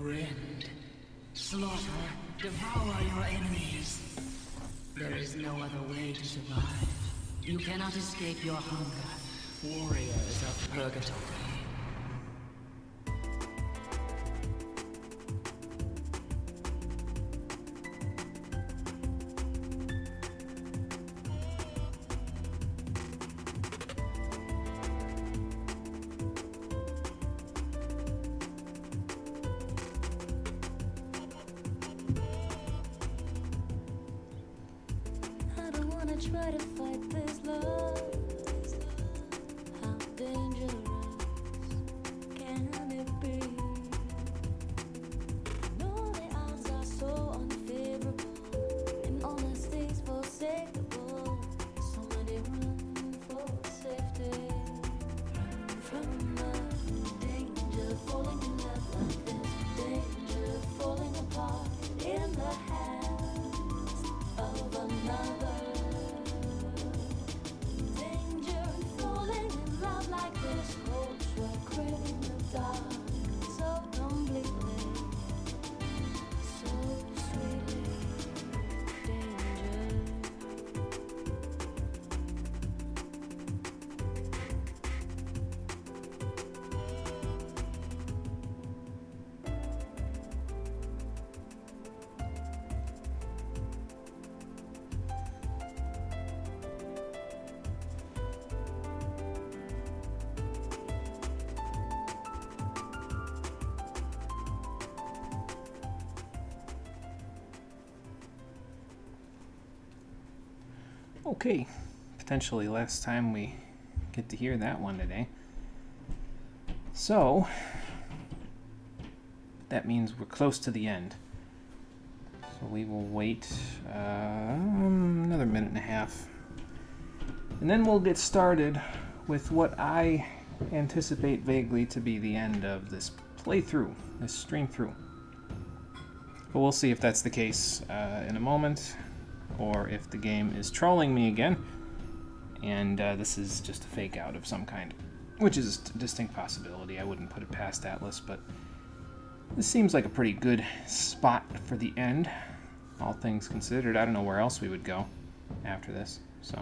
Rend. Slaughter. Devour your enemies. There is no other way to survive. You cannot escape your hunger. Warriors of Purgatory. Try to fight this love. How dangerous can it be? No, the odds are so unfavorable, and honesty's forsakable. So many run for safety, run from the danger, falling in love like this, danger, falling apart in the hands of another. Okay, potentially last time we get to hear that one today. So, that means we're close to the end. So we will wait another minute and a half. And then we'll get started with what I anticipate vaguely to be the end of this playthrough, this stream through. But we'll see if that's the case in a moment, or if the game is trolling me again, and this is just a fake out of some kind, which is a distinct possibility. I wouldn't put it past Atlas, but this seems like a pretty good spot for the end, all things considered. I don't know where else we would go after this, so...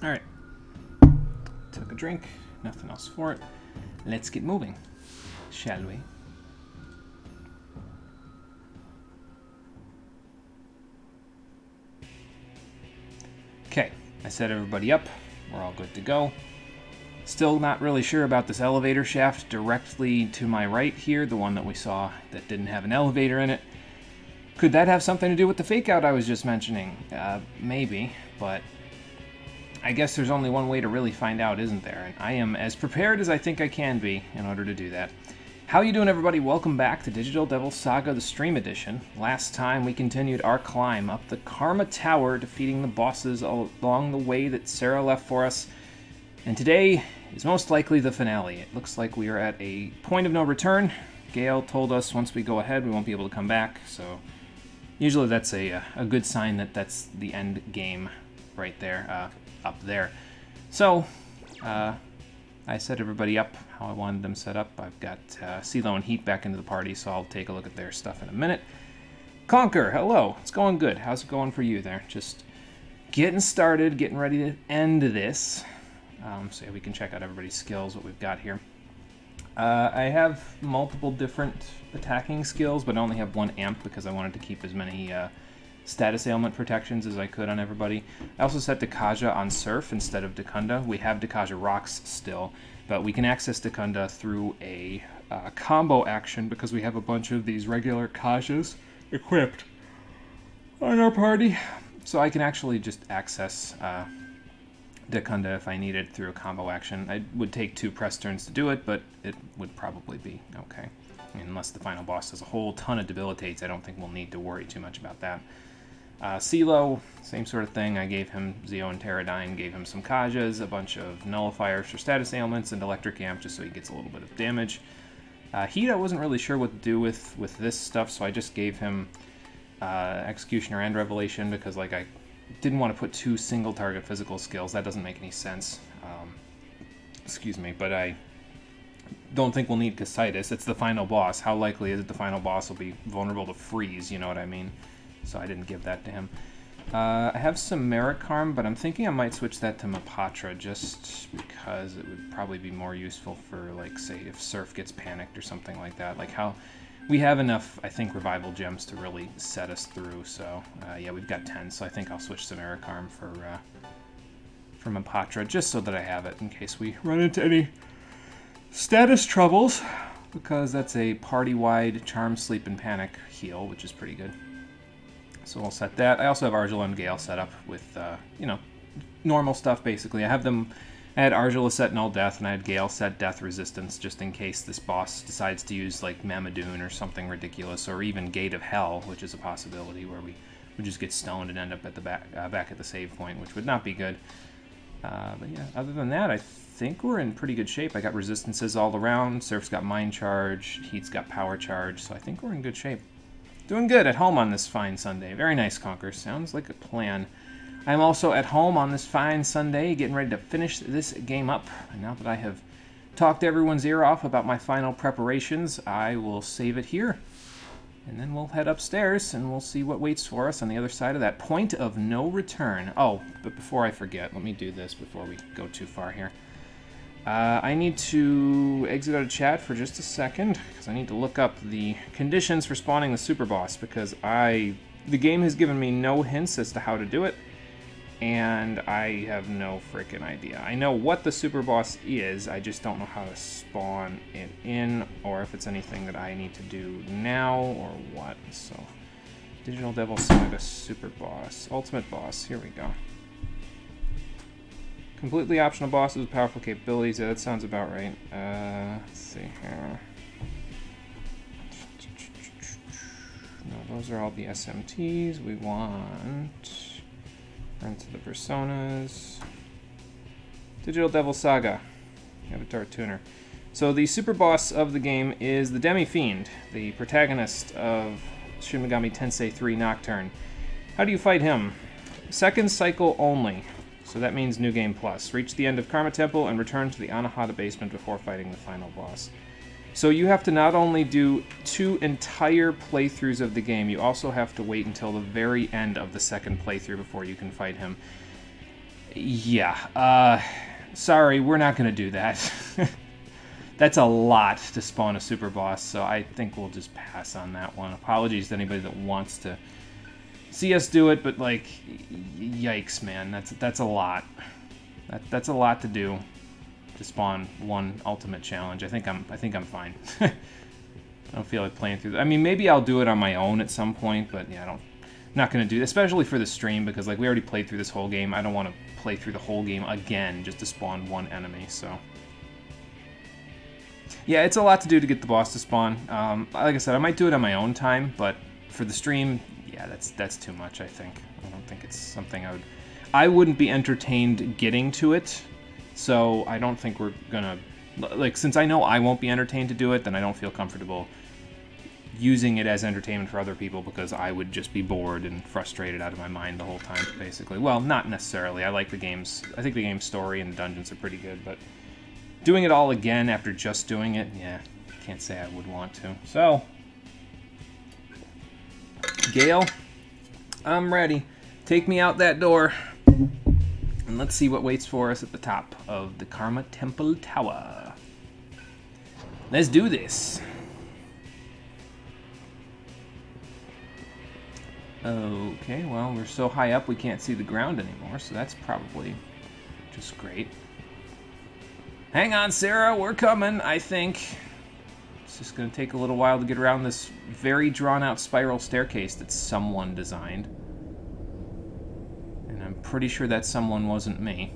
Alright, took a drink, nothing else for it. Let's get moving, shall we? Okay, I set everybody up, we're all good to go. Still not really sure about this elevator shaft directly to my right here, the one that we saw that didn't have an elevator in it. Could that have something to do with the fake out I was just mentioning? Maybe, but I guess there's only one way to really find out, isn't there? And I am as prepared as I think I can be in order to do that. How you doing, everybody? Welcome back to Digital Devil Saga, the Stream Edition. Last time we continued our climb up the Karma Tower, defeating the bosses along the way that Sarah left for us. And today is most likely the finale. It looks like we are at a point of no return. Gale told us once we go ahead we won't be able to come back, so usually that's a good sign that that's the end game right there. Up there. So, I set everybody up how I wanted them set up. I've got CeeLo and Heat back into the party, so I'll take a look at their stuff in a minute. Conquer, hello. It's going good. How's it going for you there? Just getting started, getting ready to end this. So yeah, we can check out everybody's skills, what we've got here. I have multiple different attacking skills, but I only have one amp because I wanted to keep as many status ailment protections as I could on everybody. I also set Dekaja on Surf instead of Dekunda. We have Dekaja Rocks still, But we can access Dekunda through a combo action because we have a bunch of these regular Kajas equipped on our party. So I can actually just access Dekunda if I needed through a combo action. I would take 2 press turns to do it, but it would probably be okay. I mean, unless the final boss does a whole ton of debilitates, I don't think we'll need to worry too much about that. CeeLo, same sort of thing. I gave him Zeo and Pterodyne, gave him some Kajas, a bunch of nullifiers for status ailments, and Electric Amp just so he gets a little bit of damage. Heat, I wasn't really sure what to do with this stuff, so I just gave him Executioner and Revelation because like I didn't want to put 2 single target physical skills. That doesn't make any sense. Excuse me, but I don't think we'll need Casitis. It's the final boss. How likely is it the final boss will be vulnerable to freeze, you know what I mean? So I didn't give that to him. I have some Marikarm, but I'm thinking I might switch that to Mapatra just because it would probably be more useful for, like, say, if Surf gets panicked or something like that. Like how we have enough, I think, revival gems to really set us through. So yeah, we've got 10, so I think I'll switch to Marikarm for Mapatra just so that I have it in case we run into any status troubles, because that's a party-wide Charm, Sleep, and Panic heal, which is pretty good. So I'll set that. I also have Argela and Gale set up with, you know, normal stuff, basically. I had Argela set Null Death, and I had Gale set Death Resistance, just in case this boss decides to use, like, Mamadoon or something ridiculous, or even Gate of Hell, which is a possibility, where we would just get stoned and end up at the back at the save point, which would not be good. But yeah, other than that, I think we're in pretty good shape. I got resistances all around. Surf's got Mind Charge. Heat's got Power Charge, so I think we're in good shape. Doing good at home on this fine Sunday. Very nice, Conquer. Sounds like a plan. I'm also at home on this fine Sunday, getting ready to finish this game up. And now that I have talked everyone's ear off about my final preparations, I will save it here. And then we'll head upstairs, and we'll see what waits for us on the other side of that point of no return. Oh, but before I forget, let me do this before we go too far here. I need to exit out of chat for just a second, because I need to look up the conditions for spawning the super boss, because the game has given me no hints as to how to do it, and I have no freaking idea. I know what the super boss is, I just don't know how to spawn it in, or if it's anything that I need to do now, or what. So, Digital Devil Saga super boss, ultimate boss, here we go. Completely optional bosses with powerful capabilities. Yeah, that sounds about right. Let's see here. No, those are all the SMTs. We want... Into the Personas. Digital Devil Saga. Avatar Tuner. So the super boss of the game is the Demi-Fiend, the protagonist of Shin Megami Tensei 3 Nocturne. How do you fight him? Second cycle only. So that means New Game Plus. Reach the end of Karma Temple and return to the Anahata basement before fighting the final boss. So you have to not only do 2 entire playthroughs of the game, you also have to wait until the very end of the second playthrough before you can fight him. Yeah, sorry, we're not going to do that. That's a lot to spawn a super boss, so I think we'll just pass on that one. Apologies to anybody that wants to see us do it, but like, yikes, man, that's a lot. That's a lot to do to spawn one ultimate challenge. I think I'm fine. I don't feel like playing through. I mean, maybe I'll do it on my own at some point, but yeah, I'm not gonna do, especially for the stream, because like we already played through this whole game. I don't want to play through the whole game again just to spawn one enemy. So yeah, it's a lot to do to get the boss to spawn. Like I said, I might do it on my own time, but for the stream, yeah, that's too much, I think. I don't think it's something I wouldn't be entertained getting to it, so I don't think we're gonna, like, since I know I won't be entertained to do it, then I don't feel comfortable using it as entertainment for other people, because I would just be bored and frustrated out of my mind the whole time, basically. Well, not necessarily. I like the game's, I think the game's story and the dungeons are pretty good, but doing it all again after just doing it, yeah, can't say I would want to. So, Gale, I'm ready. Take me out that door, and let's see what waits for us at the top of the Karma Temple Tower. Let's do this. Okay, well, we're so high up we can't see the ground anymore, so that's probably just great. Hang on, Sarah, we're coming, I think. It's just going to take a little while to get around this very drawn-out spiral staircase that someone designed. And I'm pretty sure that someone wasn't me.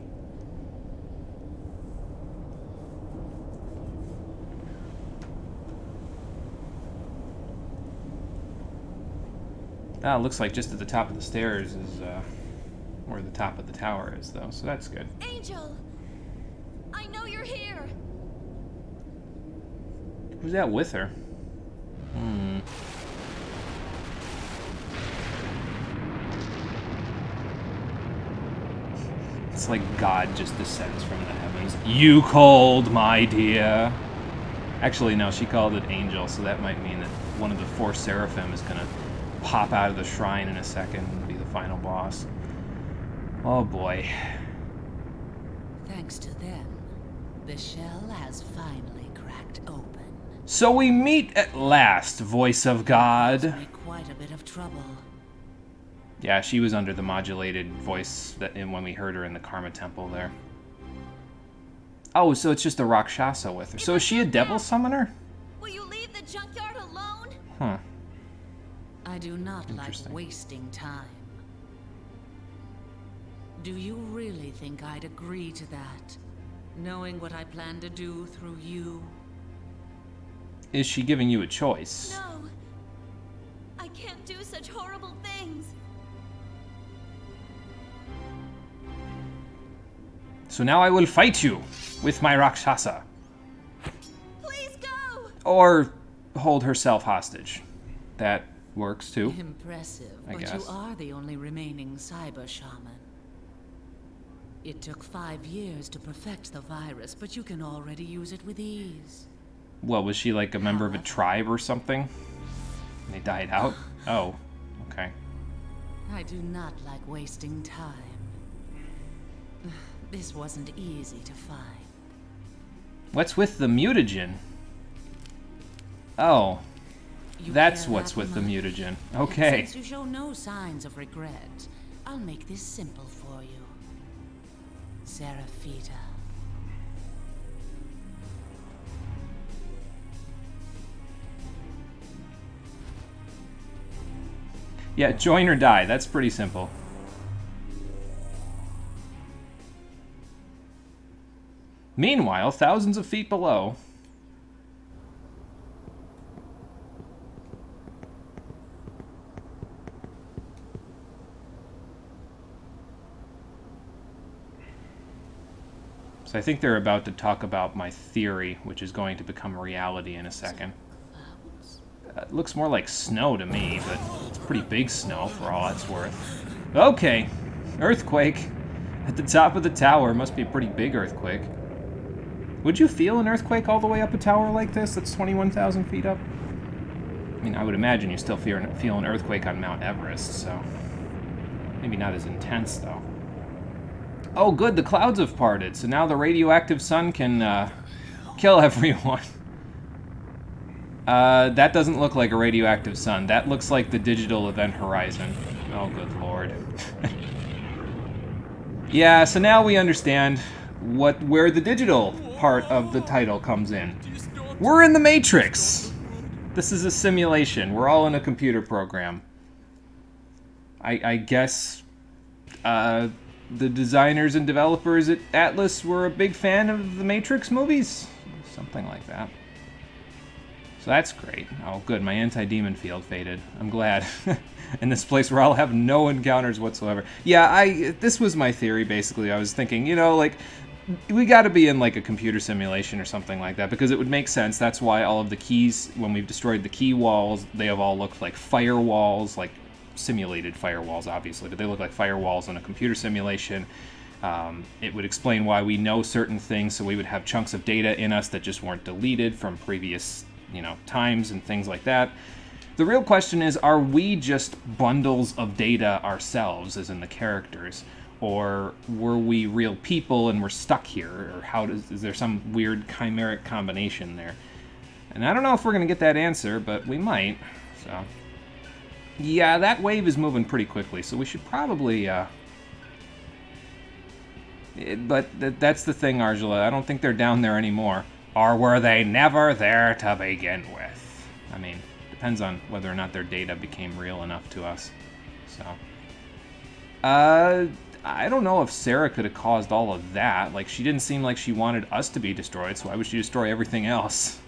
Ah, it looks like just at the top of the stairs is where the top of the tower is, though, so that's good. Angel! I know you're here! Who's that with her? It's like God just descends from the heavens. You called, my dear. Actually, no, she called it Angel, so that might mean that one of the 4 seraphim is gonna pop out of the shrine in a second and be the final boss. Oh boy. Thanks to them, the shell has finally cracked open. So we meet at last, voice of God. Caused me quite a bit of trouble. Yeah, she was under the modulated voice when we heard her in the Karma Temple there. Oh, so it's just a Rakshasa with her. So is she a devil summoner? Will you leave the junkyard alone? Huh. I do not like Interesting. wasting time. Do you really think I'd agree to that? Knowing what I plan to do through you? Is she giving you a choice? No. I can't do such horrible things. So now I will fight you with my Rakshasa. Please go! Or hold herself hostage. That works too. Impressive, I but guess. you are the only remaining cyber shaman. It took 5 years to perfect the virus, but you can already use it with ease. Well, was she like a member of a tribe or something? And they died out? Oh, okay. I do not like wasting time. This wasn't easy to find. What's with the mutagen? Oh, You that's care what's that with the much? mutagen. Okay. Since you show no signs of regret, I'll make this simple for you. Seraphita. Yeah, join or die. That's pretty simple. Meanwhile, thousands of feet below. So I think they're about to talk about my theory, which is going to become reality in a second. It looks more like snow to me, but it's pretty big snow for all that's worth. Okay, earthquake. At the top of the tower, must be a pretty big earthquake. Would you feel an earthquake all the way up a tower like this that's 21,000 feet up? I mean, I would imagine you still feel an earthquake on Mount Everest, so... Maybe not as intense, though. Oh, good, the clouds have parted, so now the radioactive sun can, kill everyone. That doesn't look like a radioactive sun. That looks like the digital event horizon. Oh, good lord. Yeah, so now we understand where the digital part of the title comes in. We're in the Matrix! This is a simulation. We're all in a computer program. I guess, the designers and developers at Atlas were a big fan of the Matrix movies? Something like that. So that's great. Oh, good. My anti-demon field faded. I'm glad. In this place where I'll have no encounters whatsoever. Yeah, this was my theory, basically. I was thinking, you know, like, we got to be in, like, a computer simulation or something like that, because it would make sense. That's why all of the keys, when we've destroyed the key walls, they have all looked like firewalls, like simulated firewalls, obviously, but they look like firewalls in a computer simulation. It would explain why we know certain things, so we would have chunks of data in us that just weren't deleted from previous, you know, times and things like that. The real question is, are we just bundles of data ourselves, as in the characters, or were we real people and we're stuck here, or is there some weird chimeric combination there? And I don't know if we're going to get that answer, but we might, so... Yeah, that wave is moving pretty quickly, so we should probably, But that's the thing, Argela. I don't think they're down there anymore. Or were they never there to begin with? I mean, depends on whether or not their data became real enough to us. So, I don't know if Sarah could have caused all of that. Like, she didn't seem like she wanted us to be destroyed, so why would she destroy everything else?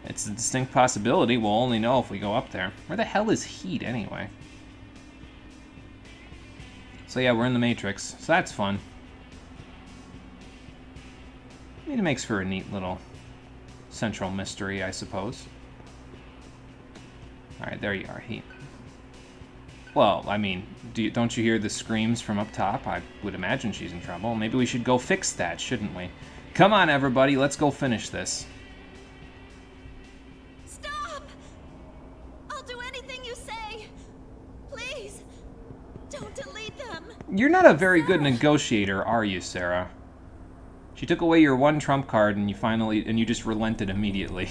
It's a distinct possibility. We'll only know if we go up there. Where the hell is Heat, anyway? So yeah, we're in the Matrix, so that's fun. I mean, it makes for a neat little central mystery, I suppose. Alright, there you are, Heat. Well, I mean, don't you hear the screams from up top? I would imagine she's in trouble. Maybe we should go fix that, shouldn't we? Come on, everybody, let's go finish this. Stop! I'll do anything you say. Please, don't delete them. You're not a very good negotiator, are you, Sarah? She took away your one trump card and you just relented immediately.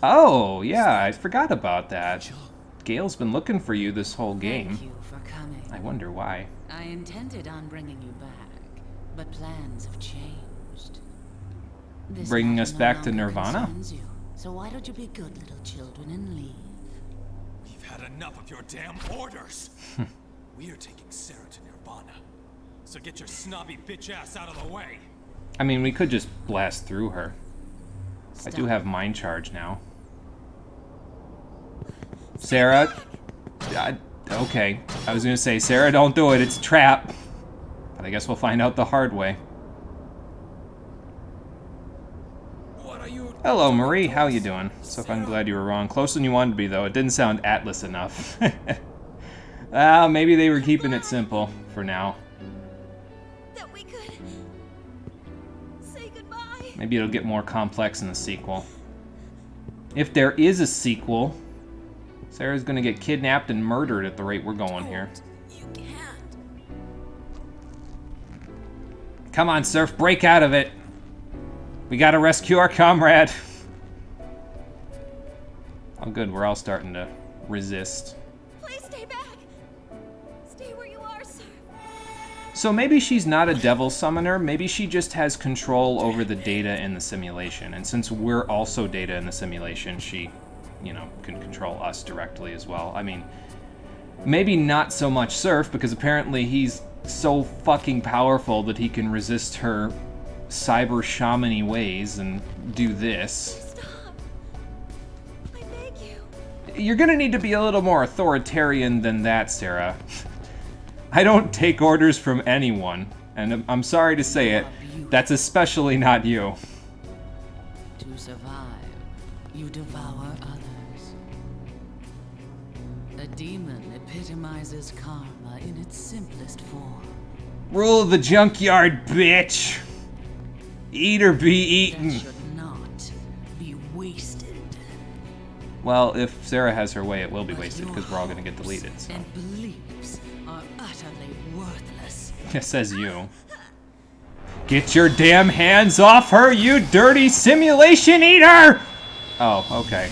Oh, yeah, I forgot about that. Gale's been looking for you this whole game. Thank you for coming. I wonder why. I intended on bringing you back, but plans have changed. This Bringing matter us no back to longer Nirvana? concerns you, so why don't you be good little children and leave? We've had enough of your damn orders. We are taking Sarah to Nirvana. So get your snobby bitch ass out of the way. I mean, we could just blast through her. I do Stop. have mind charge now. Sarah, okay. I was gonna say, Sarah, don't do it. It's a trap. But I guess we'll find out the hard way. What are you? Hello, Marie. How you doing? So I'm glad you were wrong. Closer than you wanted to be, though. It didn't sound Atlas enough. Maybe they were keeping it simple for now. That we could say goodbye. Maybe it'll get more complex in the sequel. If there is a sequel, Sarah's gonna get kidnapped and murdered at the rate we're going here. You can't. Come on, Surf, break out of it. We gotta rescue our comrade. Oh, good, we're all starting to resist. Please stay back. Stay where you are, sir. So maybe she's not a devil summoner, maybe she just has control over the data in the simulation. And since we're also data in the simulation, she, you know, can control us directly as well. I mean, maybe not so much Surf, because apparently he's so fucking powerful that he can resist her cyber shaman-y ways and do this. Stop. I beg you. You're gonna need to be a little more authoritarian than that, Sarah. I don't take orders from anyone, and I'm sorry to say it, that's especially not you. To survive, you devour others. A demon epitomizes karma in its simplest form. Rule of the junkyard, bitch! Eat or be That eaten. should not be wasted. Well, if Sarah has her way, it will be But wasted, your because we're all gonna get hopes deleted, so. And beliefs are utterly worthless. It says you. Get your damn hands off her, you dirty simulation eater! Oh, okay.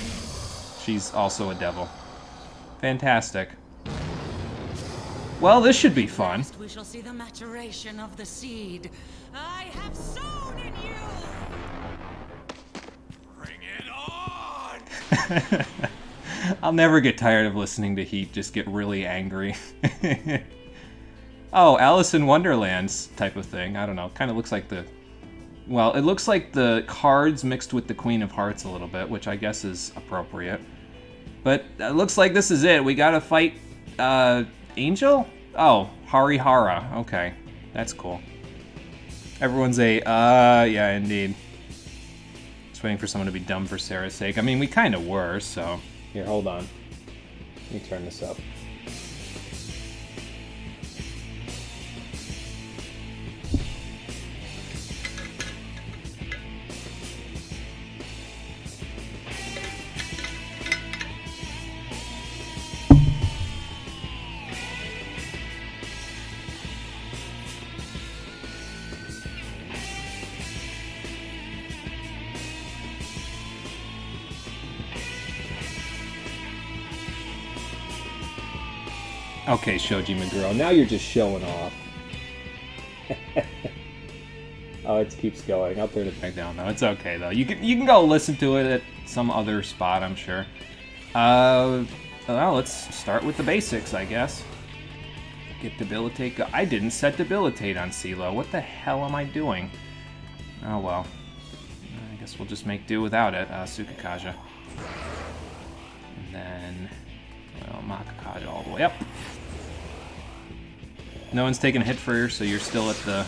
She's also a devil. Fantastic. Well, this should be fun. Next, we shall see the maturation of the seed I have sown in you. Bring it on! I'll never get tired of listening to Heat just get really angry. Oh, Alice in Wonderland's type of thing. I don't know. Kind of looks like the... Well, it looks like the cards mixed with the Queen of Hearts a little bit, which I guess is appropriate. But it looks like this is it. We gotta fight, Angel? Oh, Harihara. Okay. That's cool. Everyone's yeah, indeed. Just waiting for someone to be dumb for Sarah's sake. I mean, we kind of were, so... Here, hold on. Let me turn this up. Okay, Shoji Meguro, now you're just showing off. Oh, it keeps going. I'll turn it back down, though. It's okay, though. You can go listen to it at some other spot, I'm sure. Well, let's start with the basics, I guess. Get Debilitate go. I didn't set Debilitate on CeeLo. What the hell am I doing? Oh, well. I guess we'll just make do without it. Tsukikaja. And then, well, Makakaja all the way up. No one's taken a hit for her, so you're still at the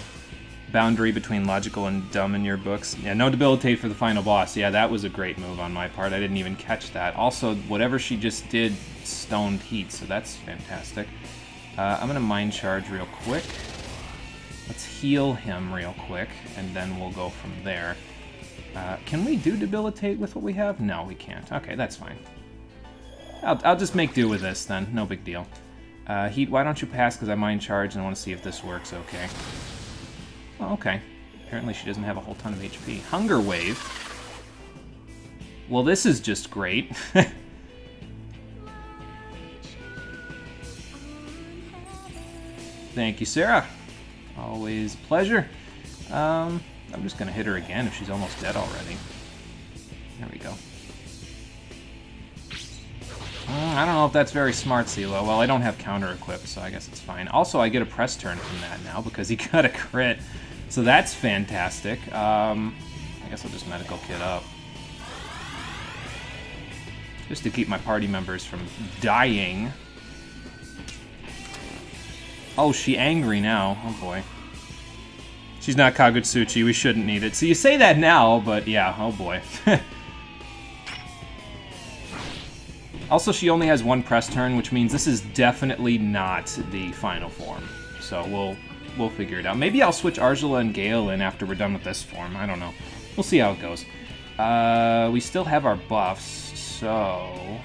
boundary between logical and dumb in your books. Yeah, no Debilitate for the final boss. Yeah, that was a great move on my part. I didn't even catch that. Also, whatever she just did stoned heat, so that's fantastic. I'm going to Mind Charge real quick. Let's heal him real quick, and then we'll go from there. Can we do Debilitate with what we have? No, we can't. Okay, that's fine. I'll just make do with this, then. No big deal. Heat, why don't you pass, because I Mind Charge, and I want to see if this works okay. Oh, okay. Apparently she doesn't have a whole ton of HP. Hunger Wave. Well, this is just great. Thank you, Sarah. Always a pleasure. I'm just going to hit her again if she's almost dead already. There we go. I don't know if that's very smart, CeeLo. Well, I don't have counter equipped, so I guess it's fine. Also, I get a press turn from that now because he got a crit. So that's fantastic. I guess I'll just medical kit up. Just to keep my party members from dying. Oh, she angry now. Oh boy. She's not Kagutsuchi. We shouldn't need it. So you say that now, but yeah, oh boy. Also, she only has one press turn, which means this is definitely not the final form. So we'll figure it out. Maybe I'll switch Argela and Gale in after we're done with this form. I don't know. We'll see how it goes. We still have our buffs, so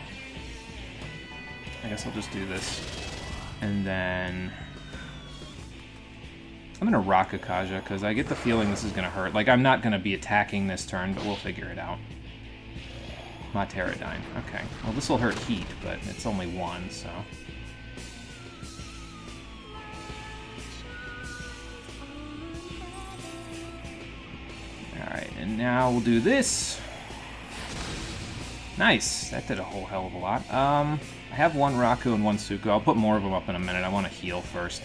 I guess I'll just do this. And then I'm going to rock Akaja, because I get the feeling this is going to hurt. Like, I'm not going to be attacking this turn, but we'll figure it out. Pterodine. Okay. Well, this will hurt heat, but it's only one, so. Alright, and now we'll do this. Nice. That did a whole hell of a lot. I have one Raku and one Suku. I'll put more of them up in a minute. I want to heal first.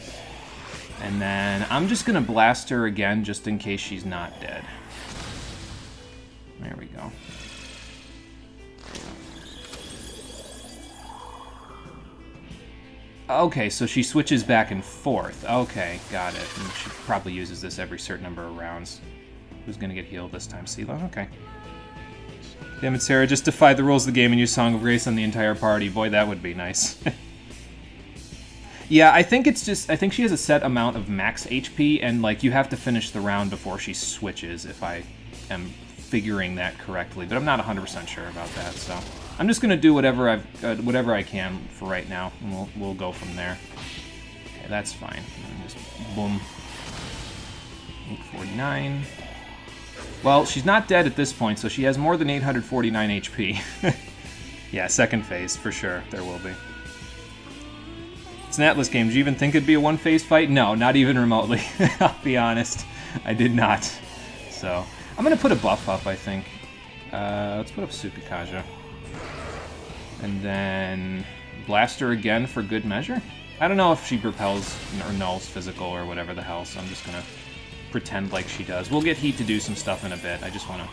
And then I'm just going to blast her again just in case she's not dead. There we go. Okay, so she switches back and forth. Okay, got it. And she probably uses this every certain number of rounds. Who's going to get healed this time? CeeLo? Okay. Damn it, Sarah. Just defy the rules of the game and use Song of Grace on the entire party. Boy, that would be nice. Yeah, I think it's just... I think she has a set amount of max HP, and, like, you have to finish the round before she switches, if I am figuring that correctly. But I'm not 100% sure about that, so... I'm just going to do whatever I can for right now, and we'll go from there. Okay, that's fine. And just boom. 849. Well, she's not dead at this point, so she has more than 849 HP. Yeah, second phase, for sure. There will be. It's an Atlas game. Did you even think it'd be a one-phase fight? No, not even remotely. I'll be honest. I did not. So, I'm going to put a buff up, I think. Let's put up Tsukikaja. And then blast her again for good measure. I don't know if she repels or nulls physical or whatever the hell, so I'm just going to pretend like she does. We'll get Heat to do some stuff in a bit. I just want to...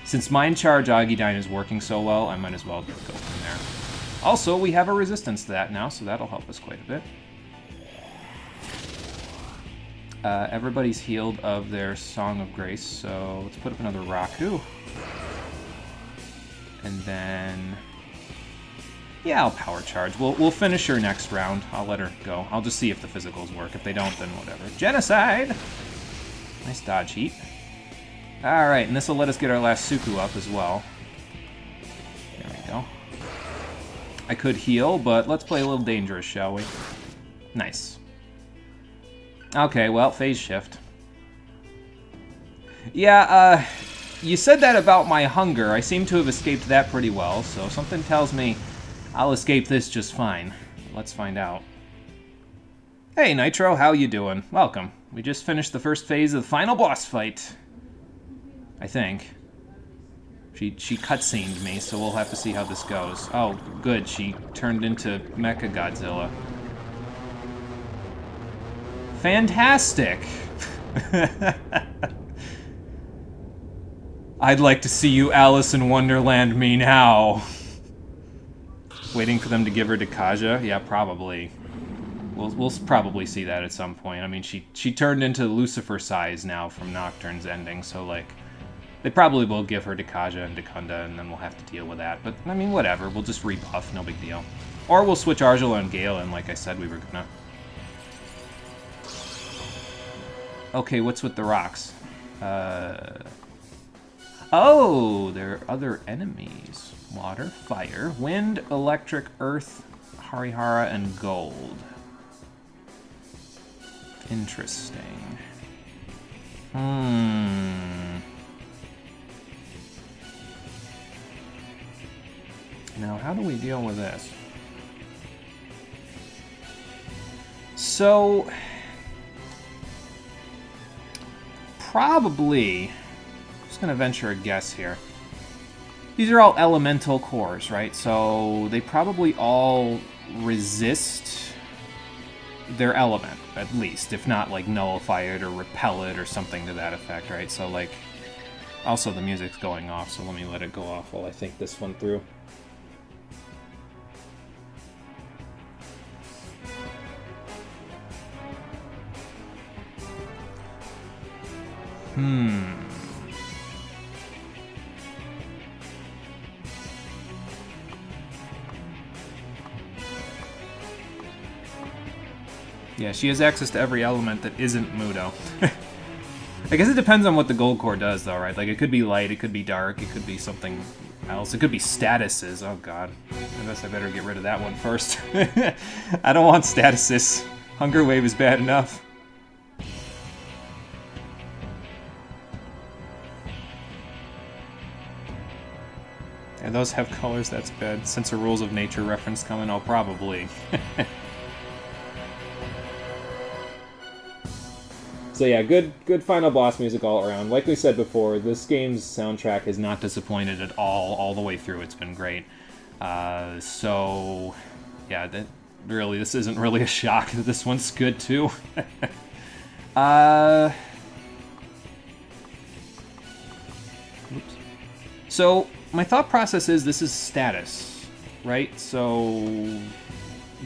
Since Mind Charge Agidyne is working so well, I might as well go from there. Also, we have a resistance to that now, so that'll help us quite a bit. Everybody's healed of their Song of Grace, so let's put up another Raku. And then... yeah, I'll Power Charge. We'll finish her next round. I'll let her go. I'll just see if the physicals work. If they don't, then whatever. Genocide! Nice dodge, Heat. Alright, and this will let us get our last Suku up as well. There we go. I could heal, but let's play a little dangerous, shall we? Nice. Okay, well, phase shift. Yeah, you said that about my hunger. I seem to have escaped that pretty well, so something tells me I'll escape this just fine. Let's find out. Hey, Nitro, how you doing? Welcome. We just finished the first phase of the final boss fight. I think. She cutscened me, so we'll have to see how this goes. Oh, good, she turned into Mecha Godzilla. Fantastic! I'd like to see you Alice in Wonderland me now. Waiting for them to give her to Kaja? Yeah, probably. We'll probably see that at some point. I mean, she turned into Lucifer size now from Nocturne's ending, so, like, they probably will give her to Kaja and Dekunda, and then we'll have to deal with that. But, I mean, whatever. We'll just rebuff, no big deal. Or we'll switch Argela and Galen, like I said we were gonna. Okay, what's with the rocks? Oh, there are other enemies. Water, fire, wind, electric, earth, Harihara, and gold. Interesting. Now, how do we deal with this? So, probably, I'm just gonna venture a guess here. These are all elemental cores, right? So they probably all resist their element, at least, if not like nullify it or repel it or something to that effect, right? So like, also the music's going off, so let me let it go off while I think this one through. Yeah, she has access to every element that isn't Mudo. I guess it depends on what the gold core does, though, right? Like, it could be light, it could be dark, it could be something else. It could be statuses. Oh, God. I guess I better get rid of that one first. I don't want statuses. Hunger Wave is bad enough. Yeah, those have colors, that's bad. Since a Rules of Nature reference coming, oh, probably. So yeah, good final boss music all around. Like we said before, this game's soundtrack has not disappointed at all the way through. It's been great. So yeah, this isn't really a shock that this one's good too. Oops. So my thought process is this is status, right? So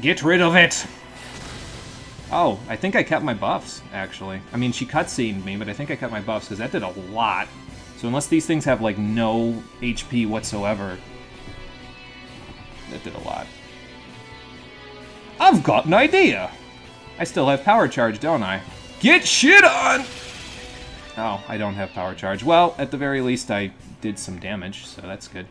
get rid of it. Oh, I think I kept my buffs, actually. I mean, she cutscened me, but I think I kept my buffs, because that did a lot. So unless these things have, like, no HP whatsoever, that did a lot. I've got an idea! I still have power charge, don't I? Get shit on! Oh, I don't have power charge. Well, at the very least, I did some damage, so that's good.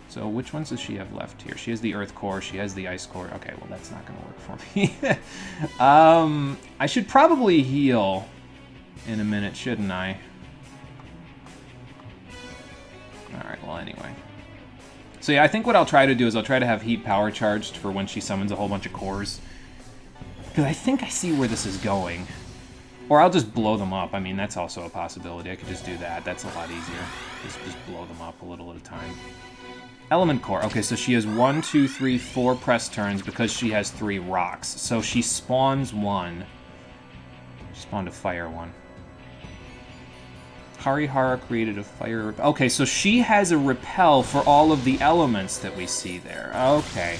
So which ones does she have left here? She has the Earth Core, she has the Ice Core. Okay, well that's not going to work for me. I should probably heal in a minute, shouldn't I? Alright, well anyway. So yeah, I think what I'll try to do is I'll try to have Heat power charged for when she summons a whole bunch of cores. Because I think I see where this is going. Or I'll just blow them up. I mean, that's also a possibility. I could just do that. That's a lot easier. Just blow them up a little at a time. Element Core. Okay, so she has 1, 2, 3, 4 press turns because she has 3 rocks. So she spawns one. She spawned a fire one. Harihara created a fire... Okay, so she has a repel for all of the elements that we see there. Okay.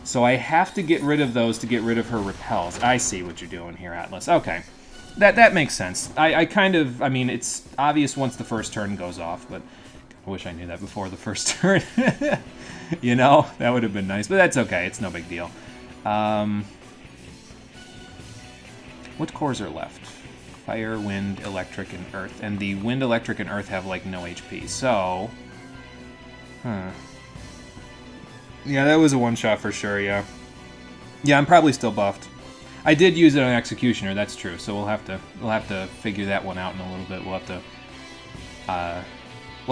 So I have to get rid of those to get rid of her repels. I see what you're doing here, Atlas. Okay. That makes sense. I kind of... I mean, it's obvious once the first turn goes off, but... I wish I knew that before the first turn. You know? That would have been nice, but that's okay. It's no big deal. What cores are left? Fire, wind, electric, and earth. And the wind, electric, and earth have, like, no HP. So... Yeah, that was a one-shot for sure, yeah. Yeah, I'm probably still buffed. I did use it on Executioner, that's true. So we'll have to figure that one out in a little bit. We'll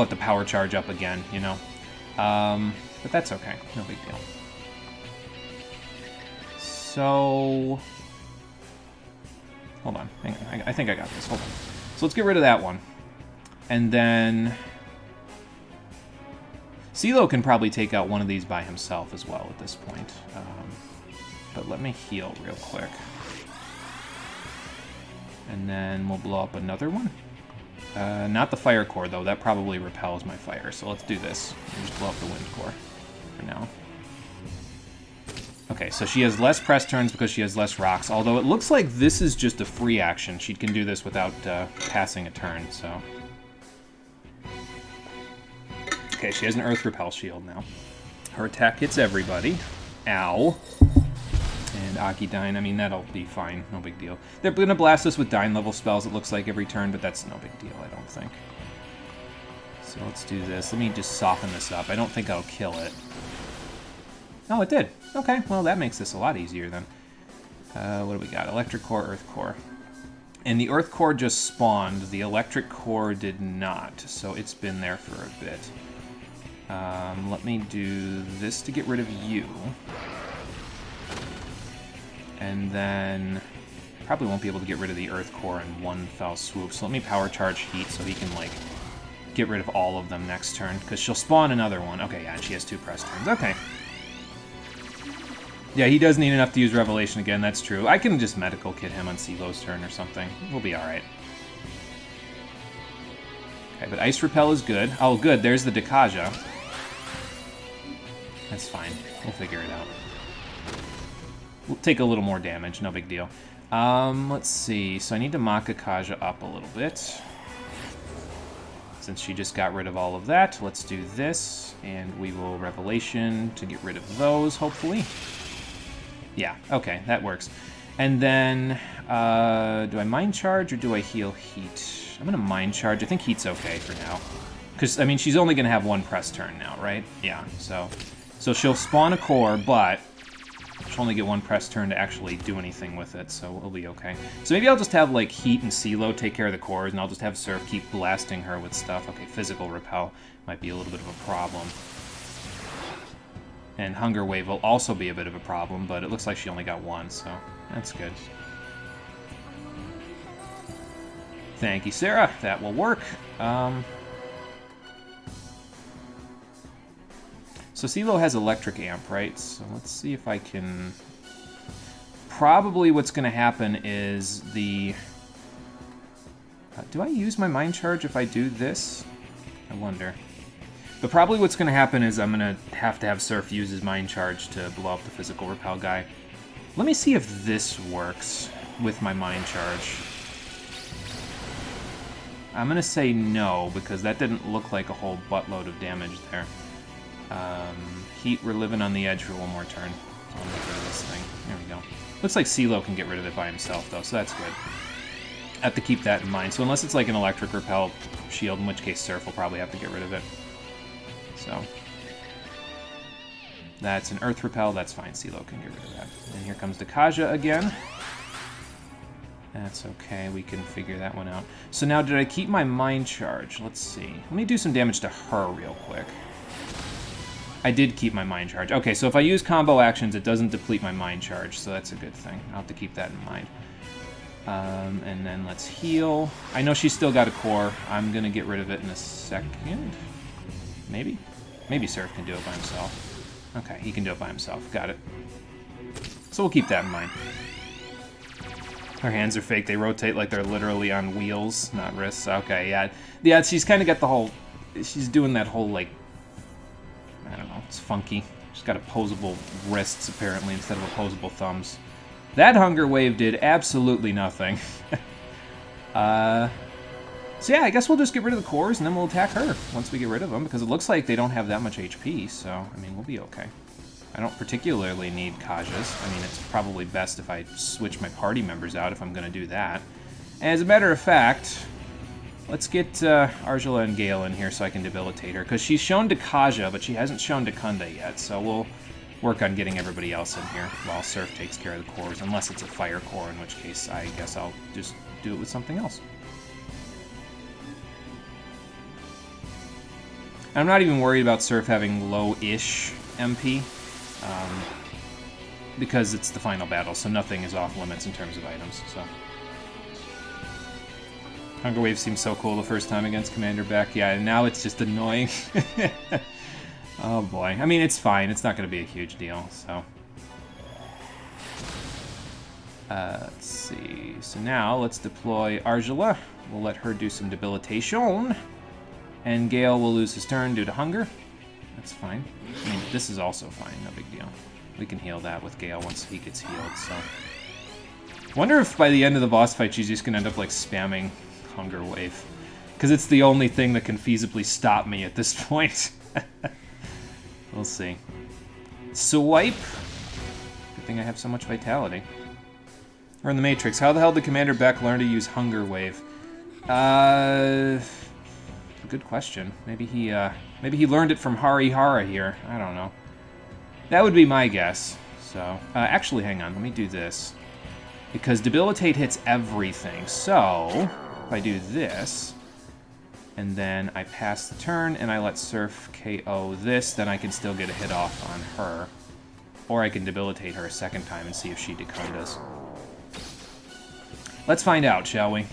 have to power charge up again, you know? But that's okay. No big deal. So... Hold on. Hang on. I think I got this. Hold on. So let's get rid of that one. And then... CeeLo can probably take out one of these by himself as well at this point. But let me heal real quick. And then we'll blow up another one. Not the fire core, though. That probably repels my fire. So let's do this. We'll just blow up the wind core for now. Okay, so she has less press turns because she has less rocks. Although it looks like this is just a free action. She can do this without passing a turn, so... Okay, she has an Earth Repel shield now. Her attack hits everybody. Ow. And Akidyne, I mean, that'll be fine. No big deal. They're going to blast us with Dyne level spells, it looks like, every turn, but that's no big deal, I don't think. So let's do this. Let me just soften this up. I don't think I'll kill it. Oh, it did. Okay, well, that makes this a lot easier then. What do we got? Electric Core, Earth Core. And the Earth Core just spawned. The Electric Core did not, so it's been there for a bit. Let me do this to get rid of you. And then probably won't be able to get rid of the Earth Core in one fell swoop. So let me Power Charge Heat so he can, like, get rid of all of them next turn. Because she'll spawn another one. Okay, yeah, and she has 2 press turns. Okay. Yeah, he does need enough to use Revelation again, that's true. I can just Medical Kit him on CeeLo's turn or something. We'll be alright. Okay, but Ice Repel is good. Oh, good, there's the Dekaja. That's fine. We'll figure it out. We'll take a little more damage, no big deal. Let's see. So I need to Makakaja up a little bit. Since she just got rid of all of that, let's do this. And we will Revelation to get rid of those, hopefully. Yeah, okay, that works. And then, do I Mind Charge or do I heal Heat? I'm going to Mind Charge. I think Heat's okay for now. Because, I mean, she's only going to have 1 press turn now, right? Yeah, so she'll spawn a core, but she'll only get 1 press turn to actually do anything with it, so it'll be okay. So maybe I'll just have, like, Heat and CeeLo take care of the cores, and I'll just have Surf keep blasting her with stuff. Okay, Physical Repel might be a little bit of a problem. And Hunger Wave will also be a bit of a problem, but it looks like she only got 1, so that's good. Thank you, Sarah. That will work. So CeeLo has Electric Amp, right? So let's see if I can... Probably what's going to happen is the... do I use my Mind Charge if I do this? I wonder. But probably what's going to happen is I'm going to have Surf use his Mind Charge to blow up the Physical Repel guy. Let me see if this works with my Mind Charge. I'm going to say no, because that didn't look like a whole buttload of damage there. Heat, we're living on the edge for 1 more turn. I'll get rid of this thing. There we go. Looks like CeeLo can get rid of it by himself, though, so that's good. I have to keep that in mind. So unless it's like an Electric Repel shield, in which case Surf will probably have to get rid of it. So that's an Earth Repel. That's fine. CeeLo can get rid of that. And here comes Dekaja again. That's okay. We can figure that one out. So now, did I keep my Mind Charge? Let's see. Let me do some damage to her real quick. I did keep my Mind Charge. Okay, so if I use combo actions, it doesn't deplete my Mind Charge, so that's a good thing. I'll have to keep that in mind. And then let's heal. I know she's still got a core. I'm going to get rid of it in a second. Maybe? Maybe Surf can do it by himself. Okay, he can do it by himself. Got it. So we'll keep that in mind. Her hands are fake. They rotate like they're literally on wheels, not wrists. Okay, yeah. Yeah, she's kind of got the whole... She's doing that whole, like... I don't know. It's funky. She's got opposable wrists, apparently, instead of opposable thumbs. That Hunger Wave did absolutely nothing. So yeah, I guess we'll just get rid of the cores, and then we'll attack her once we get rid of them, because it looks like they don't have that much HP, so, I mean, we'll be okay. I don't particularly need Kajas. I mean, it's probably best if I switch my party members out if I'm going to do that. As a matter of fact, let's get Arjula and Gale in here so I can debilitate her, because she's shown Dekaja, but she hasn't shown Dekunda yet, so we'll work on getting everybody else in here while Surf takes care of the cores, unless it's a fire core, in which case I guess I'll just do it with something else. I'm not even worried about Surf having low-ish MP. because it's the final battle, so nothing is off limits in terms of items. So Hunger Wave seemed so cool the first time against Commander Beck. Yeah, and now it's just annoying. Oh boy. I mean, it's fine. It's not going to be a huge deal, so. Let's see. So now let's deploy Argela. We'll let her do some debilitation. And Gale will lose his turn due to hunger. That's fine. I mean, this is also fine. No big deal. We can heal that with Gale once he gets healed, so. Wonder if by the end of the boss fight she's just going to end up, like, spamming Hunger Wave. Because it's the only thing that can feasibly stop me at this point. We'll see. Swipe. Good thing I have so much vitality. We're in the Matrix. How the hell did Commander Beck learn to use Hunger Wave? Good question. Maybe he learned it from Harihara here. I don't know. That would be my guess. So, actually, hang on. Let me do this. Because Debilitate hits everything. So, if I do this, and then I pass the turn, and I let Surf KO this, then I can still get a hit off on her. Or I can Debilitate her a second time and see if she Dekundas. Let's find out, shall we?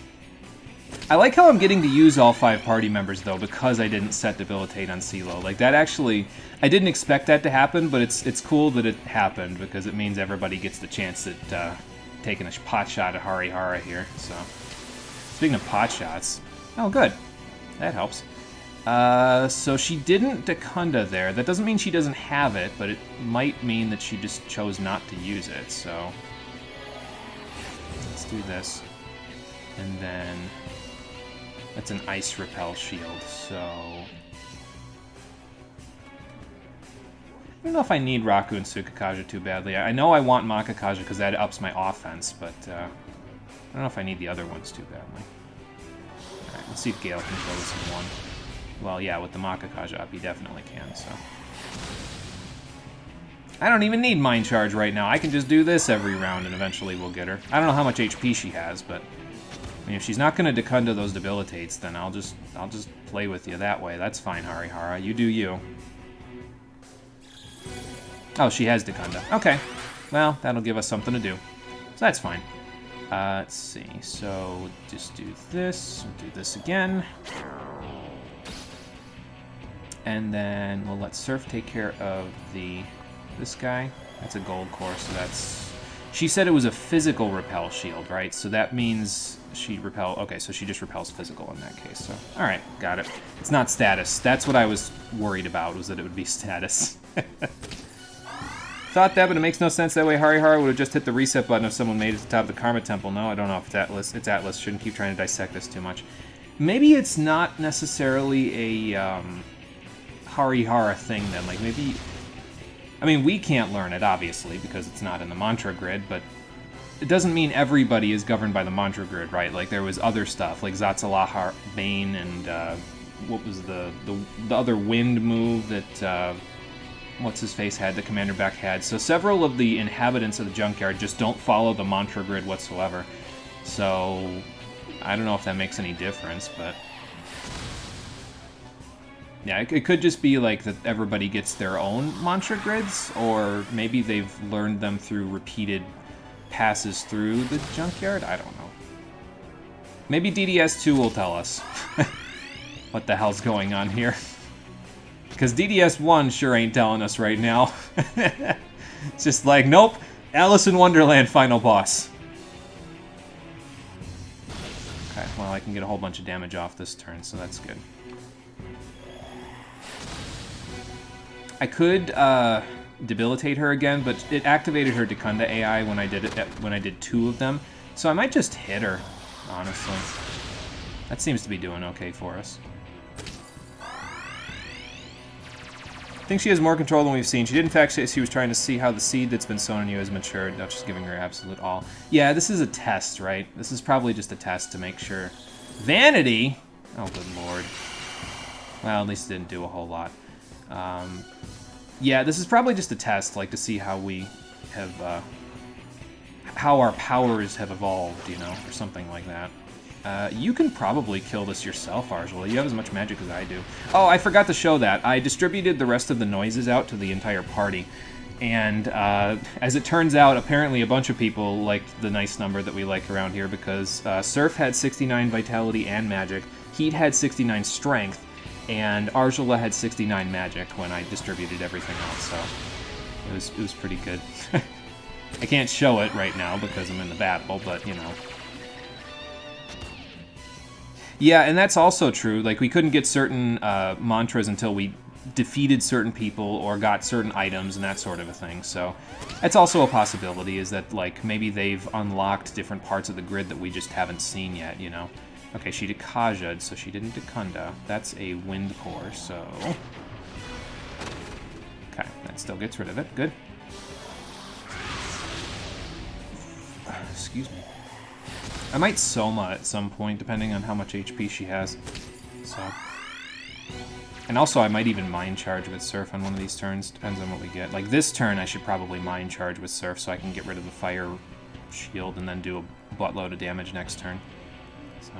I like how I'm getting to use all 5 party members, though, because I didn't set Debilitate on CeeLo. Like, that actually... I didn't expect that to happen, but it's cool that it happened, because it means everybody gets the chance at taking a pot shot at Harihara here, so... Speaking of pot shots... Oh, good. That helps. So she didn't Dekunda there. That doesn't mean she doesn't have it, but it might mean that she just chose not to use it, so... Let's do this. And then... That's an Ice Repel shield, so... I don't know if I need Raku and Tsukakaja too badly. I know I want Makakaja because that ups my offense, but I don't know if I need the other ones too badly. Alright, let's see if Gale can kill this in one. Well, yeah, with the Makakaja up, he definitely can, so... I don't even need Mind Charge right now. I can just do this every round and eventually we'll get her. I don't know how much HP she has, but... I mean, if she's not going to Dekunda those Debilitates, then I'll just play with you that way. That's fine, Harihara. You do you. Oh, she has Dekunda. Okay. Well, that'll give us something to do. So that's fine. Let's see. So, just do this. We'll do this again. And then we'll let Surf take care of this guy. That's a gold core, so that's... She said it was a physical repel shield, right? So that means she repel... Okay, so she just repels physical in that case. So, alright, got it. It's not status. That's what I was worried about, was that it would be status. Thought that, but it makes no sense that way. Harihara would have just hit the reset button if someone made it to the top of the Karma Temple. No, I don't know if it's Atlas. It's Atlas. Shouldn't keep trying to dissect this too much. Maybe it's not necessarily a Harihara thing, then. Like, maybe... I mean, we can't learn it, obviously, because it's not in the mantra grid, but it doesn't mean everybody is governed by the mantra grid, right? Like, there was other stuff, like Zatsalahar Bane and, what was the other wind move that, what's-his-face had, that Commander Beck had. So several of the inhabitants of the junkyard just don't follow the mantra grid whatsoever. So, I don't know if that makes any difference, but... Yeah, it could just be like that everybody gets their own mantra grids, or maybe they've learned them through repeated passes through the junkyard? I don't know. Maybe DDS2 will tell us what the hell's going on here. Because DDS1 sure ain't telling us right now. It's just like, nope, Alice in Wonderland final boss. Okay, well, I can get a whole bunch of damage off this turn, so that's good. I could debilitate her again, but it activated her Dekunda AI when I did 2 of them, so I might just hit her, honestly. That seems to be doing okay for us. I think she has more control than we've seen. She did in fact say she was trying to see how the seed that's been sown in you has matured, not just giving her absolute all. Yeah, this is a test, right? This is probably just a test to make sure. Vanity? Oh, good lord. Well, at least it didn't do a whole lot. Yeah, this is probably just a test, like, to see how we have, how our powers have evolved, you know, or something like that. You can probably kill this yourself, Arjula. You have as much magic as I do. Oh, I forgot to show that. I distributed the rest of the noises out to the entire party. And as it turns out, apparently a bunch of people liked the nice number that we like around here because Surf had 69 vitality and magic, Heat had 69 strength, and Arjula had 69 magic when I distributed everything else, so it was pretty good. I can't show it right now because I'm in the battle, but, you know. Yeah, and that's also true. Like, we couldn't get certain mantras until we defeated certain people or got certain items and that sort of a thing. So that's also a possibility, is that, like, maybe they've unlocked different parts of the grid that we just haven't seen yet, you know? Okay, she did Kajad, so she didn't Dekunda. That's a wind core, so... Okay, that still gets rid of it. Good. Excuse me. I might Soma at some point, depending on how much HP she has. So... And also, I might even Mind Charge with Surf on one of these turns. Depends on what we get. Like, this turn, I should probably Mind Charge with Surf so I can get rid of the Fire Shield and then do a buttload of damage next turn. So.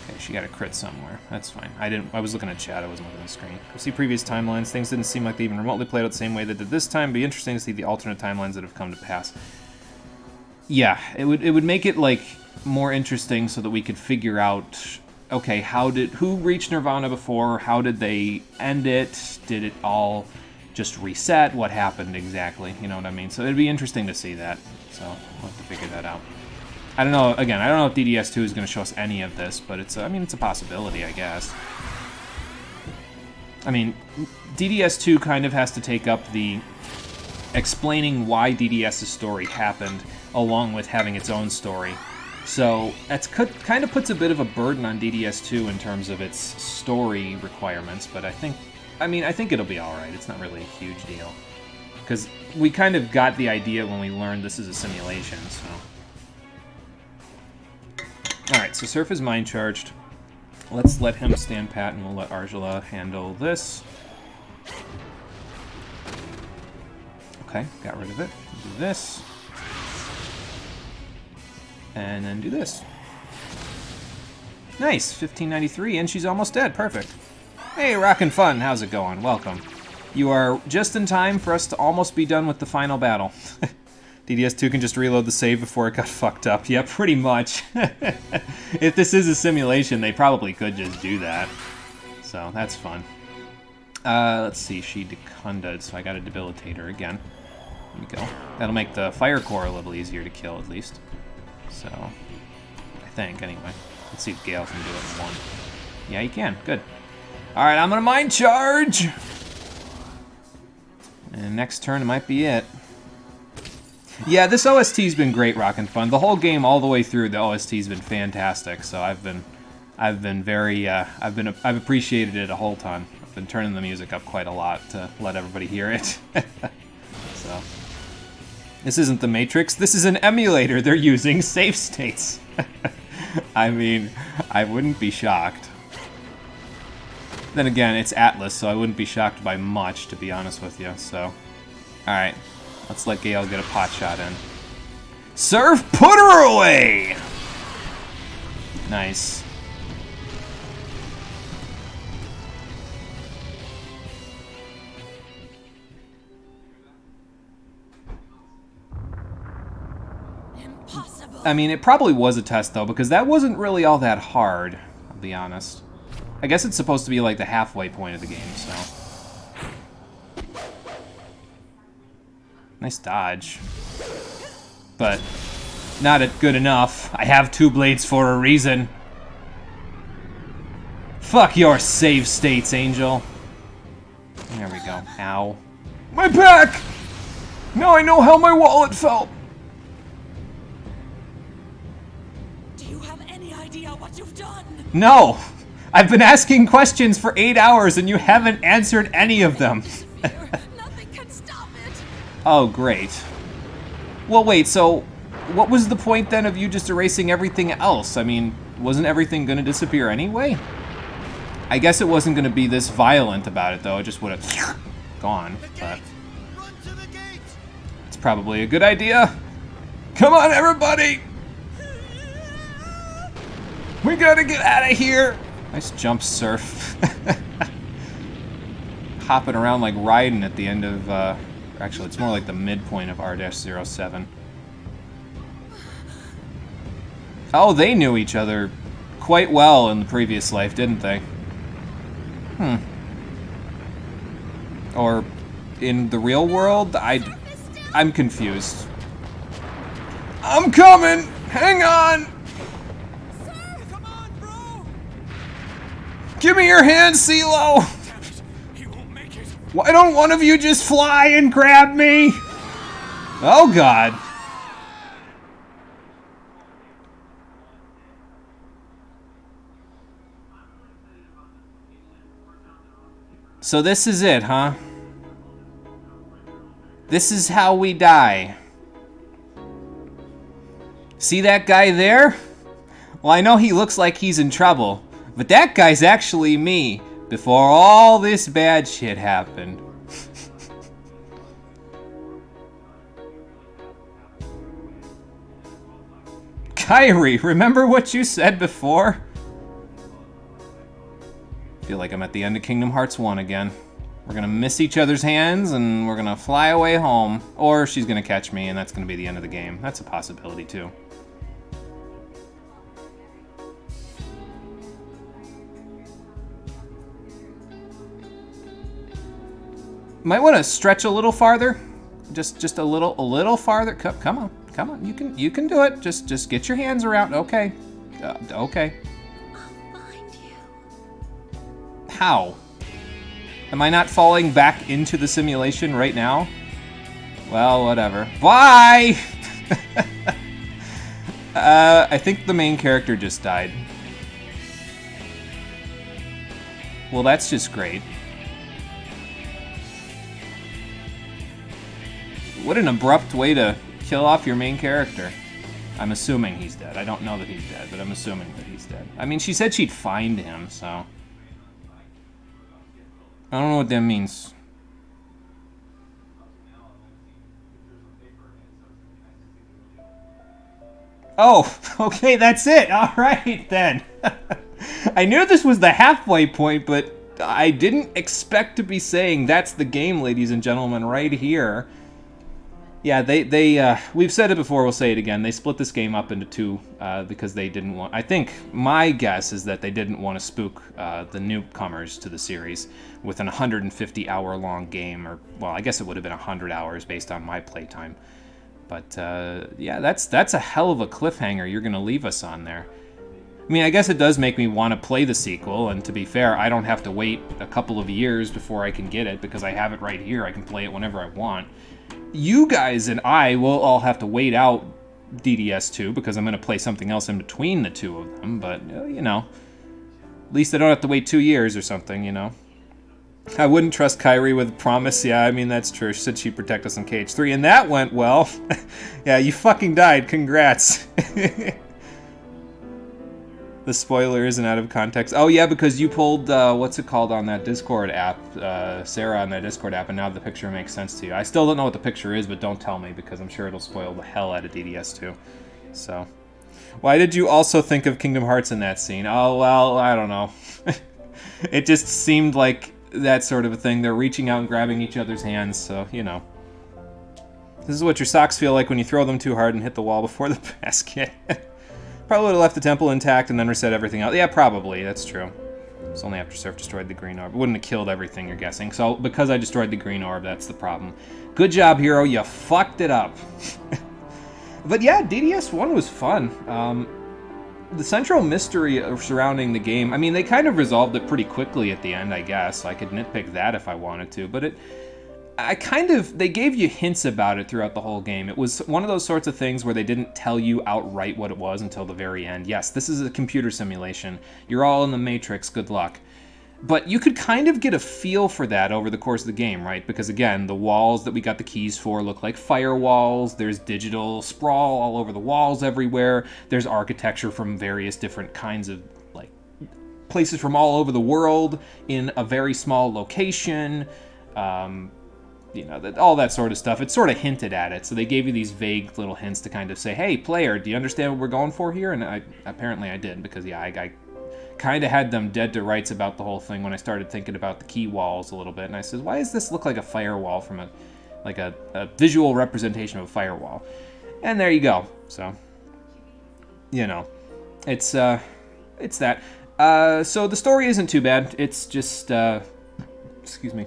Okay, she got a crit somewhere. That's fine. I was looking at chat, I wasn't looking at the screen. Go see previous timelines. Things didn't seem like they even remotely played out the same way they did this time. It'd be interesting to see the alternate timelines that have come to pass. Yeah, it would make it, like, more interesting so that we could figure out... Okay, who reached Nirvana before? How did they end it? Did it all just reset? What happened exactly? You know what I mean? So it'd be interesting to see that. So we'll have to figure that out. I don't know. Again, I don't know if DDS2 is going to show us any of this, but it's a possibility, I guess. I mean, DDS2 kind of has to take up the explaining why DDS's story happened, along with having its own story. So that's kind of puts a bit of a burden on DDS2 in terms of its story requirements, but I think it'll be all right. It's not really a huge deal. Because we kind of got the idea when we learned this is a simulation, so... Alright, so Surf is Mind Charged. Let's let him stand pat, and we'll let Arjula handle this. Okay, got rid of it. Do this. And then do this. Nice, 1593, and she's almost dead. Perfect. Hey, Rockin' Fun, how's it going? Welcome. You are just in time for us to almost be done with the final battle. DDS2 can just reload the save before it got fucked up. Yeah, pretty much. If this is a simulation, they probably could just do that. So, that's fun. Let's see, she Dekunda'd, so I gotta debilitate her again. There we go. That'll make the Fire Core a little easier to kill, at least. So, I think, anyway. Let's see if Gale can do it in one. Yeah, he can. Good. Alright, I'm gonna Mind Charge! And next turn, it might be it. Yeah, this OST's been great, Rockin' Fun. The whole game, all the way through, the OST's been fantastic. So I've been very, I've appreciated it a whole ton. I've been turning the music up quite a lot to let everybody hear it. So... This isn't the Matrix, this is an emulator. They're using save states. I mean, I wouldn't be shocked. Then again, it's Atlas, so I wouldn't be shocked by much, to be honest with you, so... Alright, let's let Gale get a pot shot in. Surf, put her away! Nice. I mean, it probably was a test, though, because that wasn't really all that hard, I'll be honest. I guess it's supposed to be, like, the halfway point of the game, so... Nice dodge. But not good enough. I have two blades for a reason. Fuck your save states, Angel. There we go. Ow. My back! Now I know how my wallet felt! What you've done. No! I've been asking questions for 8 hours and you haven't answered any of them. Nothing can stop it. Oh, great. Well, wait, so what was the point then of you just erasing everything else? I mean, wasn't everything going to disappear anyway? I guess it wasn't going to be this violent about it, though. It just would have gone, but... It's probably a good idea. Come on, everybody! We gotta get out of here! Nice jump, Surf. hopping around like Raiden at the end of, actually, it's more like the midpoint of R-07. Oh, they knew each other quite well in the previous life, didn't they? Or in the real world? I'm confused. I'm coming! Hang on! Sir, come on, bro! Give me your hand, CeeLo! Damn it, he won't make it. Why don't one of you just fly and grab me? Oh, God. So this is it, huh? This is how we die. See that guy there? Well, I know he looks like he's in trouble, but that guy's actually me before all this bad shit happened. Kyrie, remember what you said before? I feel like I'm at the end of Kingdom Hearts 1 again. We're gonna miss each other's hands and we're gonna fly away home. Or she's gonna catch me and that's gonna be the end of the game. That's a possibility too. Might want to stretch a little farther. Just a little farther. Come on. You can do it. Just get your hands around. Okay. Okay. I'll find you. How? Am I not falling back into the simulation right now? Well, whatever. Bye! I think the main character just died. Well, that's just great. What an abrupt way to kill off your main character. I'm assuming he's dead. I don't know that he's dead, but I'm assuming that he's dead. I mean, she said she'd find him, so... I don't know what that means. Oh, okay, that's it. All right, then. I knew this was the halfway point, but I didn't expect to be saying that's the game, ladies and gentlemen, right here. Yeah, we've said it before, we'll say it again. They split this game up into two because they didn't want... I think my guess is that they didn't want to spook the newcomers to the series with an 150-hour-long game, or, well, I guess it would have been 100 hours based on my playtime. But, yeah, that's a hell of a cliffhanger you're going to leave us on there. I mean, I guess it does make me want to play the sequel, and to be fair, I don't have to wait a couple of years before I can get it, because I have it right here. I can play it whenever I want. You guys and I will all have to wait out DDS2 because I'm going to play something else in between the two of them, but, you know, at least I don't have to wait 2 years or something, you know. I wouldn't trust Kyrie with a promise. Yeah, I mean, that's true. She said she'd protect us in KH3, and that went well. Yeah, you fucking died. Congrats. The spoiler isn't out of context. Oh, yeah, because you pulled, what's it called on that Discord app, Sarah on that Discord app, and now the picture makes sense to you. I still don't know what the picture is, but don't tell me, because I'm sure it'll spoil the hell out of DDS2. So, why did you also think of Kingdom Hearts in that scene? Oh, well, I don't know. It just seemed like that sort of a thing. They're reaching out and grabbing each other's hands, so, you know. This is what your socks feel like when you throw them too hard and hit the wall before the basket. Probably would have left the temple intact and then reset everything out. Yeah, probably. That's true. It's only after Surf destroyed the green orb. It wouldn't have killed everything, you're guessing. So, because I destroyed the green orb, that's the problem. Good job, Hero. You fucked it up. But yeah, DDS1 was fun. The central mystery surrounding the game, I mean, they kind of resolved it pretty quickly at the end, I guess. I could nitpick that if I wanted to, but they gave you hints about it throughout the whole game. It was one of those sorts of things where they didn't tell you outright what it was until the very end. Yes, this is a computer simulation. You're all in the Matrix, good luck. But you could kind of get a feel for that over the course of the game, right? Because again, the walls that we got the keys for look like firewalls. There's digital sprawl all over the walls everywhere. There's architecture from various different kinds of, like, places from all over the world in a very small location. You know, all that sort of stuff. It sort of hinted at it, so they gave you these vague little hints to kind of say, hey, player, do you understand what we're going for here? And apparently I did, because, yeah, I kind of had them dead to rights about the whole thing when I started thinking about the key walls a little bit. And I said, why does this look like a firewall from a visual representation of a firewall? And there you go. So, you know, it's that. So the story isn't too bad. It's just, excuse me.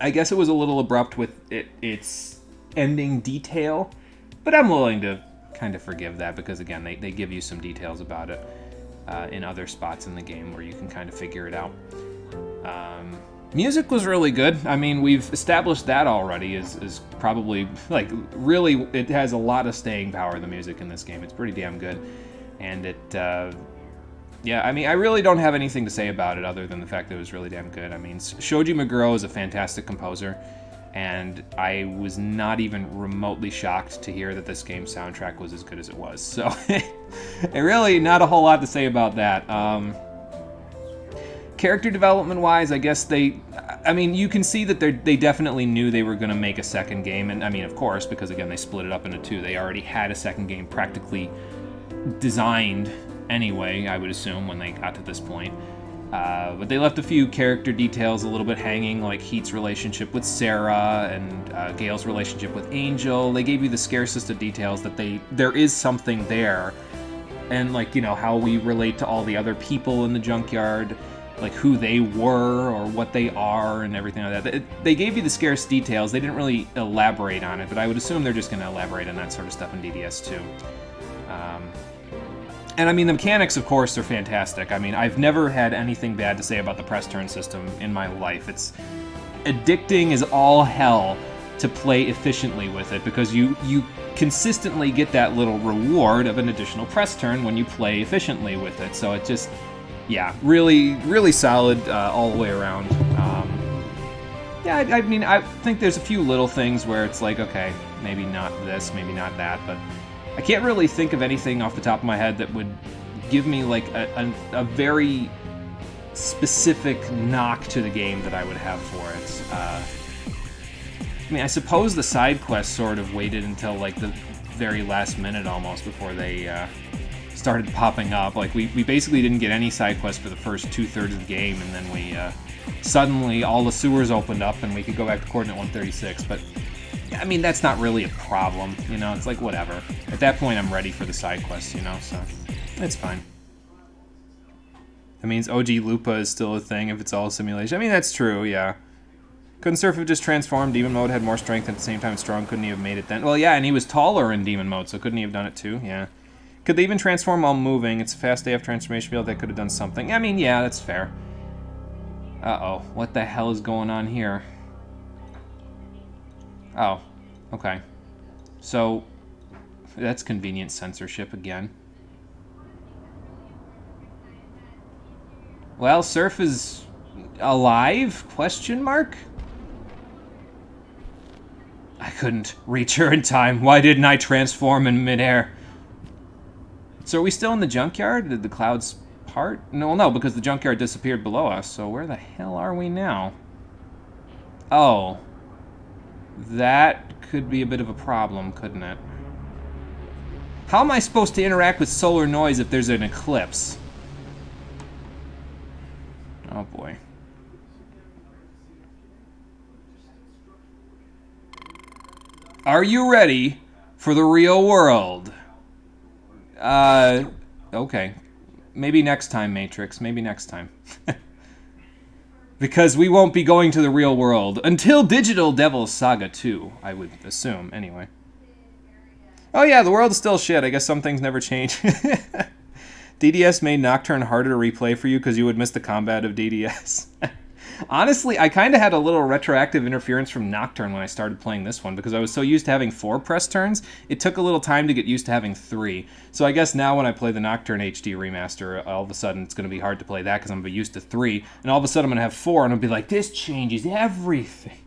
I guess it was a little abrupt with its ending detail, but I'm willing to kind of forgive that because, again, they give you some details about it in other spots in the game where you can kind of figure it out. Music was really good. I mean, we've established that already is probably, like, really, it has a lot of staying power, the music in this game. It's pretty damn good. And it, yeah, I mean, I really don't have anything to say about it other than the fact that it was really damn good. I mean, Shoji Meguro is a fantastic composer, and I was not even remotely shocked to hear that this game's soundtrack was as good as it was. So, really not a whole lot to say about that. Character development-wise, I guess I mean, you can see that they definitely knew they were going to make a second game, and I mean, of course, because again, they split it up into two. They already had a second game practically designed anyway, I would assume, when they got to this point. But they left a few character details a little bit hanging, like Heat's relationship with Sarah and Gale's relationship with Angel. They gave you the scarcest of details that there is something there, and like, you know, how we relate to all the other people in the junkyard, like who they were or what they are and everything like that. They gave you the scarce details. They didn't really elaborate on it, but I would assume they're just going to elaborate on that sort of stuff in DDS too. And I mean, the mechanics, of course, are fantastic. I mean, I've never had anything bad to say about the press turn system in my life. It's addicting as all hell to play efficiently with it because you consistently get that little reward of an additional press turn when you play efficiently with it. So it just, yeah, really, really solid all the way around. Yeah, I mean, I think there's a few little things where it's like, okay, maybe not this, maybe not that, but I can't really think of anything off the top of my head that would give me like a very specific knock to the game that I would have for it. I mean, I suppose the side quests sort of waited until like the very last minute almost before they started popping up. Like we basically didn't get any side quests for the first 2/3 of the game, and then we suddenly all the sewers opened up and we could go back to coordinate 136. But I mean, that's not really a problem, you know, it's like, whatever. At that point, I'm ready for the side quests, you know, so it's fine. That means OG Lupa is still a thing if it's all a simulation. I mean, that's true, yeah. Couldn't Surf have just transformed? Demon Mode had more strength at the same time strong. Couldn't he have made it then? Well, yeah, and he was taller in Demon Mode, so couldn't he have done it too? Yeah. Could they even transform while moving? It's a fast AF transformation field. They could have done something. I mean, yeah, that's fair. Uh-oh. What the hell is going on here? Oh, okay. So, that's convenient censorship again. Well, Surf is alive? Question mark? I couldn't reach her in time. Why didn't I transform in midair? So are we still in the junkyard? Did the clouds part? No, because the junkyard disappeared below us. So where the hell are we now? Oh. That could be a bit of a problem, couldn't it? How am I supposed to interact with solar noise if there's an eclipse? Oh boy. Are you ready for the real world? Okay. Maybe next time, Matrix. Maybe next time. Because we won't be going to the real world until Digital Devil's Saga 2, I would assume, anyway. Oh yeah, the world is still shit. I guess some things never change. DDS made Nocturne harder to replay for you because you would miss the combat of DDS. Honestly, I kind of had a little retroactive interference from Nocturne when I started playing this one because I was so used to having 4 press turns, it took a little time to get used to having 3. So I guess now when I play the Nocturne HD remaster, all of a sudden it's going to be hard to play that because I'm going to be used to 3, and all of a sudden I'm going to have 4, and I'll be like, this changes everything.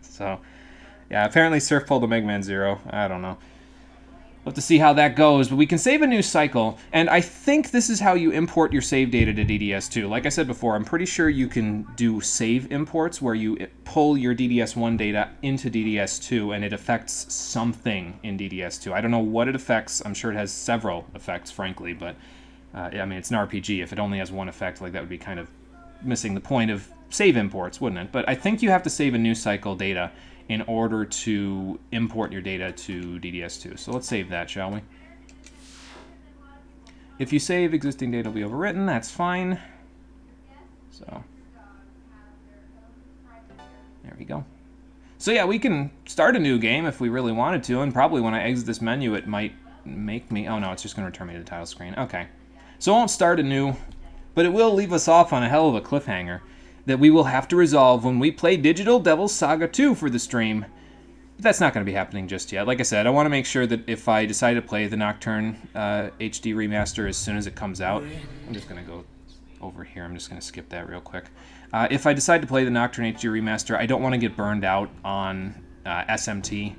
So, yeah, apparently Surf pulled a Mega Man Zero. I don't know. We'll have to see how that goes, but we can save a new cycle, and I think this is how you import your save data to DDS2. Like I said before, I'm pretty sure you can do save imports where you pull your DDS1 data into DDS2, and it affects something in DDS2. I don't know what it affects. I'm sure it has several effects, frankly, but I mean, it's an RPG. If it only has one effect, like, that would be kind of missing the point of save imports, wouldn't it? But I think you have to save a new cycle data in order to import your data to DDS2. So let's save that, shall we? If you save, existing data will be overwritten. That's fine. So there we go. So yeah, we can start a new game if we really wanted to, and probably when I exit this menu, it might make me... Oh no, it's just going to return me to the title screen. Okay. So I won't start anew, but it will leave us off on a hell of a cliffhanger that we will have to resolve when we play Digital Devil Saga 2 for the stream. But that's not going to be happening just yet. Like I said, I want to make sure that if I decide to play the Nocturne HD remaster as soon as it comes out... I'm just going to go over here. I'm just going to skip that real quick. If I decide to play the Nocturne HD remaster, I don't want to get burned out on SMT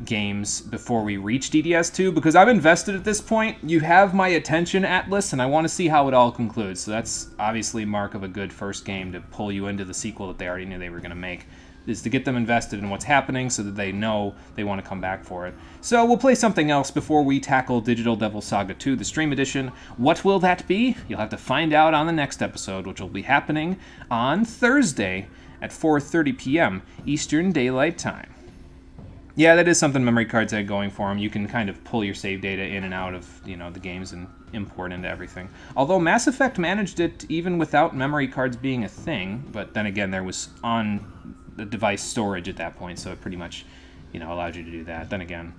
games before we reach DDS2, because I'm invested at this point. You have my attention, Atlas, and I want to see how it all concludes. So that's obviously mark of a good first game to pull you into the sequel that they already knew they were going to make, is to get them invested in what's happening so that they know they want to come back for it. So we'll play something else before we tackle Digital Devil Saga 2, the Stream Edition. What will that be? You'll have to find out on the next episode, which will be happening on Thursday at 4:30 p.m. Eastern Daylight Time. Yeah, that is something memory cards had going for them. You can kind of pull your save data in and out of, you know, the games and import into everything. Although Mass Effect managed it even without memory cards being a thing, but then again, there was on the device storage at that point, so it pretty much, you know, allowed you to do that. Then again,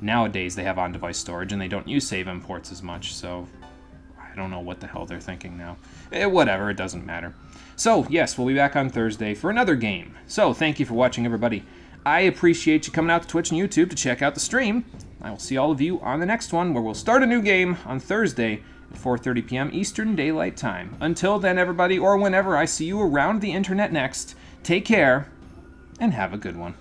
nowadays they have on-device storage and they don't use save imports as much, so I don't know what the hell they're thinking now. Whatever, it doesn't matter. So, yes, we'll be back on Thursday for another game. So, thank you for watching, everybody. I appreciate you coming out to Twitch and YouTube to check out the stream. I will see all of you on the next one, where we'll start a new game on Thursday at 4:30 p.m. Eastern Daylight Time. Until then, everybody, or whenever I see you around the internet next, take care and have a good one.